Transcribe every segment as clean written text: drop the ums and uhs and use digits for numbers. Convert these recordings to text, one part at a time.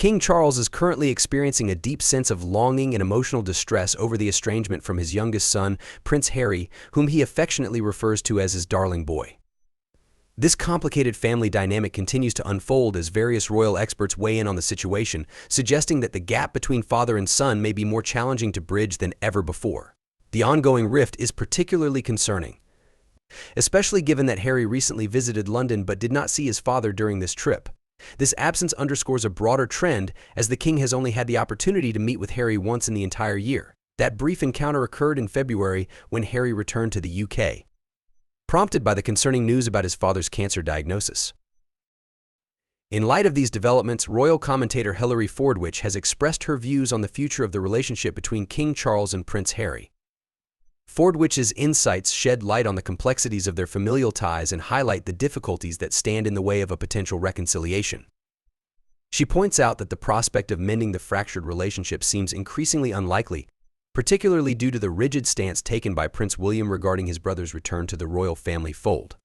King Charles is currently experiencing a deep sense of longing and emotional distress over the estrangement from his youngest son, Prince Harry, whom he affectionately refers to as his darling boy. This complicated family dynamic continues to unfold as various royal experts weigh in on the situation, suggesting that the gap between father and son may be more challenging to bridge than ever before. The ongoing rift is particularly concerning, especially given that Harry recently visited London but did not see his father during this trip. This absence underscores a broader trend, as the king has only had the opportunity to meet with Harry once in the entire year. That brief encounter occurred in February when Harry returned to the UK, prompted by the concerning news about his father's cancer diagnosis. In light of these developments, royal commentator Hilary Fordwich has expressed her views on the future of the relationship between King Charles and Prince Harry. Fordwich's insights shed light on the complexities of their familial ties and highlight the difficulties that stand in the way of a potential reconciliation. She points out that the prospect of mending the fractured relationship seems increasingly unlikely, particularly due to the rigid stance taken by Prince William regarding his brother's return to the royal family fold.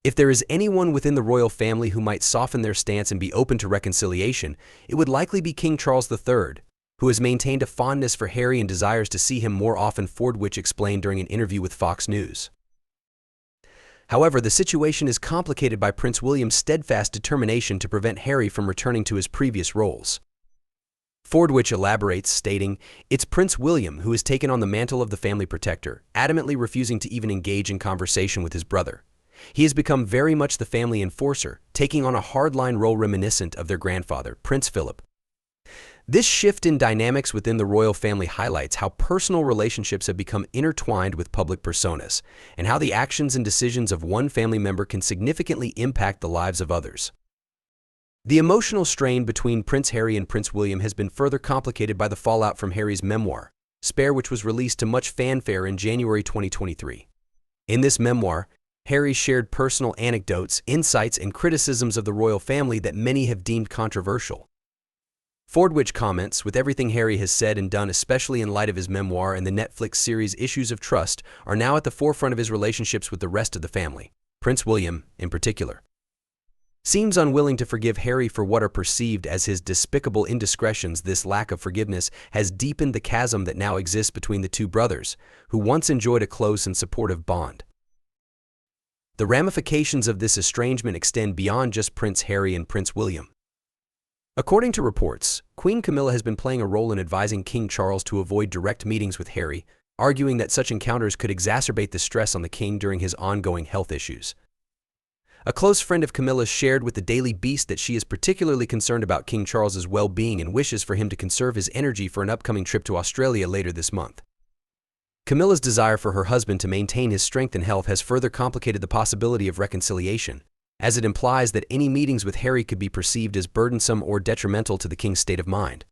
If there is anyone within the royal family who might soften their stance and be open to reconciliation, it would likely be King Charles III, who has maintained a fondness for Harry and desires to see him more often, Fordwich explained during an interview with Fox News. However, the situation is complicated by Prince William's steadfast determination to prevent Harry from returning to his previous roles. Fordwich elaborates, stating, "It's Prince William who has taken on the mantle of the family protector, adamantly refusing to even engage in conversation with his brother. He has become very much the family enforcer, taking on a hardline role reminiscent of their grandfather, Prince Philip." This shift in dynamics within the royal family highlights how personal relationships have become intertwined with public personas, and how the actions and decisions of one family member can significantly impact the lives of others. The emotional strain between Prince Harry and Prince William has been further complicated by the fallout from Harry's memoir, Spare, which was released to much fanfare in January 2023. In this memoir, Harry shared personal anecdotes, insights, and criticisms of the royal family that many have deemed controversial. Fordwich comments, "With everything Harry has said and done, especially in light of his memoir and the Netflix series Issues of Trust, are now at the forefront of his relationships with the rest of the family. Prince William, in particular, seems unwilling to forgive Harry for what are perceived as his despicable indiscretions. This lack of forgiveness has deepened the chasm that now exists between the two brothers, who once enjoyed a close and supportive bond. The ramifications of this estrangement extend beyond just Prince Harry and Prince William. According to reports, Queen Camilla has been playing a role in advising King Charles to avoid direct meetings with Harry, arguing that such encounters could exacerbate the stress on the king during his ongoing health issues. A close friend of Camilla's shared with the Daily Beast that she is particularly concerned about King Charles's well-being and wishes for him to conserve his energy for an upcoming trip to Australia later this month. Camilla's desire for her husband to maintain his strength and health has further complicated the possibility of reconciliation, as it implies that any meetings with Harry could be perceived as burdensome or detrimental to the king's state of mind.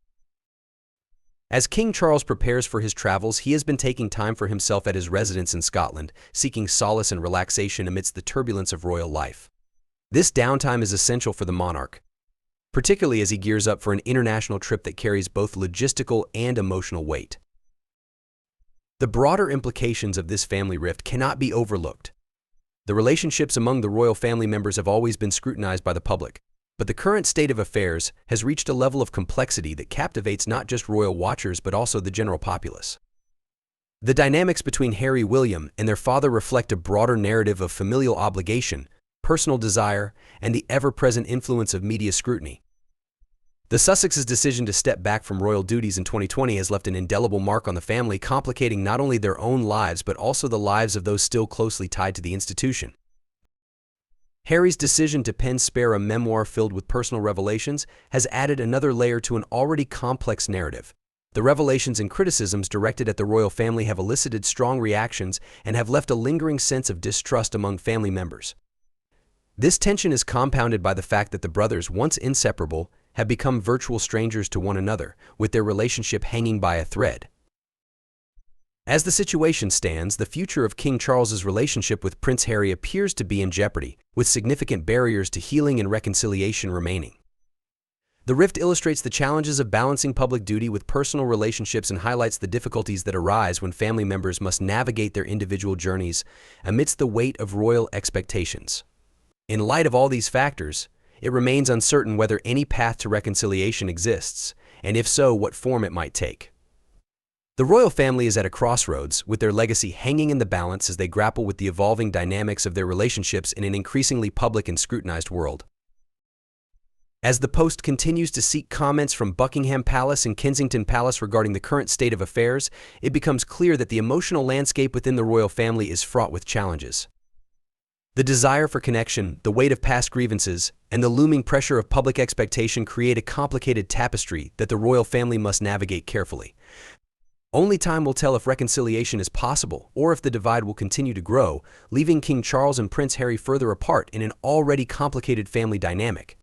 As King Charles prepares for his travels, he has been taking time for himself at his residence in Scotland, seeking solace and relaxation amidst the turbulence of royal life. This downtime is essential for the monarch, particularly as he gears up for an international trip that carries both logistical and emotional weight. The broader implications of this family rift cannot be overlooked. The relationships among the royal family members have always been scrutinized by the public, but the current state of affairs has reached a level of complexity that captivates not just royal watchers but also the general populace. The dynamics between Harry William and their father reflect a broader narrative of familial obligation, personal desire, and the ever-present influence of media scrutiny. The Sussexes' decision to step back from royal duties in 2020 has left an indelible mark on the family, complicating not only their own lives but also the lives of those still closely tied to the institution. Harry's decision to pen Spare, a memoir filled with personal revelations, has added another layer to an already complex narrative. The revelations and criticisms directed at the royal family have elicited strong reactions and have left a lingering sense of distrust among family members. This tension is compounded by the fact that the brothers, once inseparable, have become virtual strangers to one another, with their relationship hanging by a thread. As the situation stands, the future of King Charles's relationship with Prince Harry appears to be in jeopardy, with significant barriers to healing and reconciliation remaining. The rift illustrates the challenges of balancing public duty with personal relationships and highlights the difficulties that arise when family members must navigate their individual journeys amidst the weight of royal expectations. In light of all these factors, it remains uncertain whether any path to reconciliation exists, and if so, what form it might take. The royal family is at a crossroads, with their legacy hanging in the balance as they grapple with the evolving dynamics of their relationships in an increasingly public and scrutinized world. As the Post continues to seek comments from Buckingham Palace and Kensington Palace regarding the current state of affairs, it becomes clear that the emotional landscape within the royal family is fraught with challenges. The desire for connection, the weight of past grievances, and the looming pressure of public expectation create a complicated tapestry that the royal family must navigate carefully. Only time will tell if reconciliation is possible or if the divide will continue to grow, leaving King Charles and Prince Harry further apart in an already complicated family dynamic.